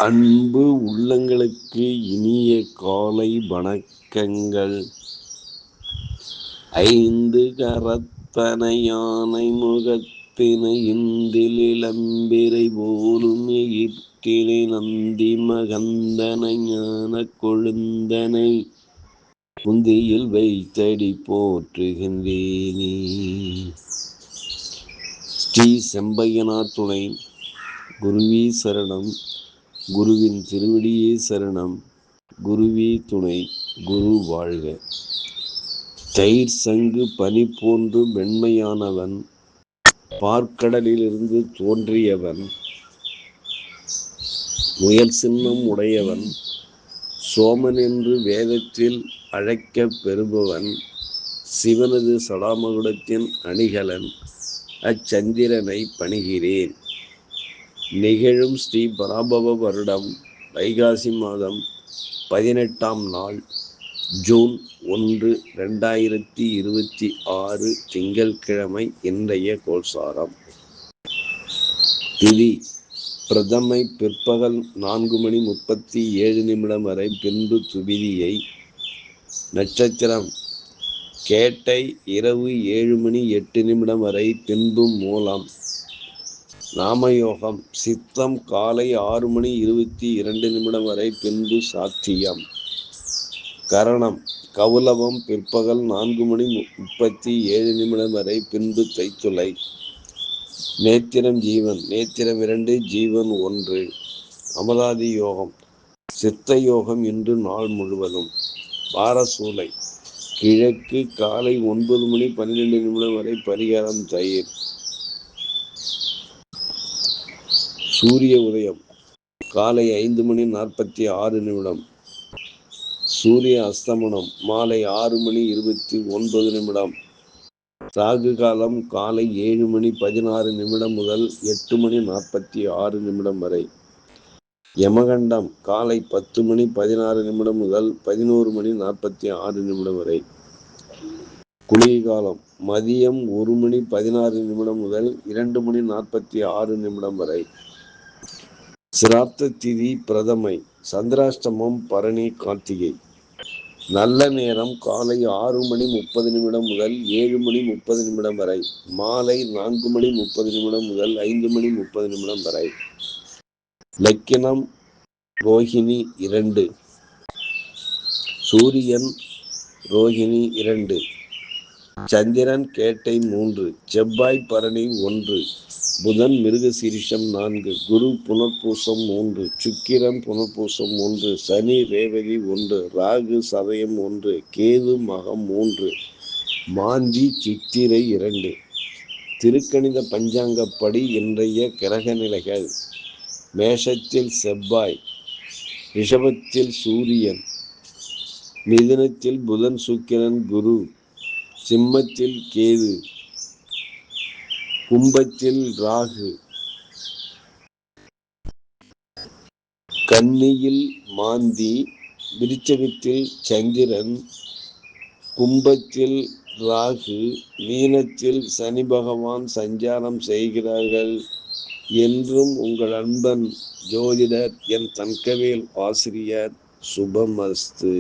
அன்பு உள்ளங்களுக்கு இனிய காலை வணக்கங்கள். ஐந்து கரத்தனை யானை முகத்தினை இந்தில் இளம்பிரை போலும் எயிற்றினை நந்தி மகந்தனை ஞான கொழுந்தனை முந்தியில் வைத்தடி போற்றுகின்றேனே. ஸ்ரீ செம்பையனார் துணை. குருவே சரணம். குருவின் திருவடியே சரணம். குருவே துணை. குரு வாழ்க. தயிர் சங்கு பனி போன்று வெண்மையானவன், பார்க்கடலிலிருந்து தோன்றியவன், முயல் சின்னம் உடையவன், சோமன் என்று வேதத்தில் அழைக்கப் பெறுபவன், சிவனது சடாமகுடத்தின் அணிகலன், அச்சந்திரனை பணிகிறேன். நிகழும் ஸ்ரீ பராபவ வருடம் வைகாசி மாதம் 18ஆம் நாள், ஜூன் 1, 2026 திங்கட்கிழமை. இன்றைய கோல்சாரம். திதி பிரதமை பிற்பகல் 4:37 வரை, பின்பு துவிதியை. நட்சத்திரம் கேட்டை இரவு 7:08 வரை, பின்பு மூலம். நாமயோகம் சித்தம் காலை 6:22 வரை, பின்பு சாத்தியம். கரணம் கௌலவம் பிற்பகல் 4:37 வரை, பின்பு தைத்துளை. நேத்திரம் ஜீவன். நேத்திரம் 2, ஜீவன் 1. அமராதி யோகம் சித்த யோகம் இன்று நாள் முழுவதும். பாரசூலை கிழக்கு காலை 9:12 வரை, பரிகாரம் தயிர். சூரிய உதயம் காலை 5:46. சூரிய அஸ்தமனம் மாலை 6:29. ராகு காலம் காலை 7:16 முதல் 8:46 வரை. யமகண்டம் காலை 10:16 முதல் 11:46 வரை. குளிகை காலம் மதியம் 1:16 முதல் 2:46 வரை. சிராத்த திதி பிரதமை. சந்திராஷ்டமம் பரணி கார்த்திகை. நல்ல நேரம் காலை 6:30 முதல் 7:30 வரை. மாலை 4:30 முதல் 5:30 வரை. லக்கினம் ரோஹிணி 2. சூரியன் ரோஹிணி 2. சந்திரன் கேட்டை 3. செவ்வாய் பரணி 1. புதன் மிருகசீரிஷம் 4. குரு புனர்பூசம் 3. சுக்கிரன் புனர்பூசம் 1. சனி ரேவதி 1. ராகு சதயம் 1. கேது மகம் 3. மாந்தி சித்திரை 2. திருக்கணித பஞ்சாங்கப்படி இன்றைய கிரக நிலைகள்: மேஷத்தில் செவ்வாய், ரிஷபத்தில் சூரியன், மிதுனத்தில் புதன் சுக்கிரன் குரு, சிம்மத்தில் கேது, கும்பத்தில் ராகு, கன்னியில் மாந்தி, விருச்சிகத்தில் சந்திரன், கும்பத்தில் ராகு, மீனத்தில் சனி பகவான் சஞ்சாரம் செய்கிறார்கள். என்றும் உங்கள் அன்பன் ஜோதிடர் என் தங்கவேல் ஆசிரியர். சுபமஸ்து.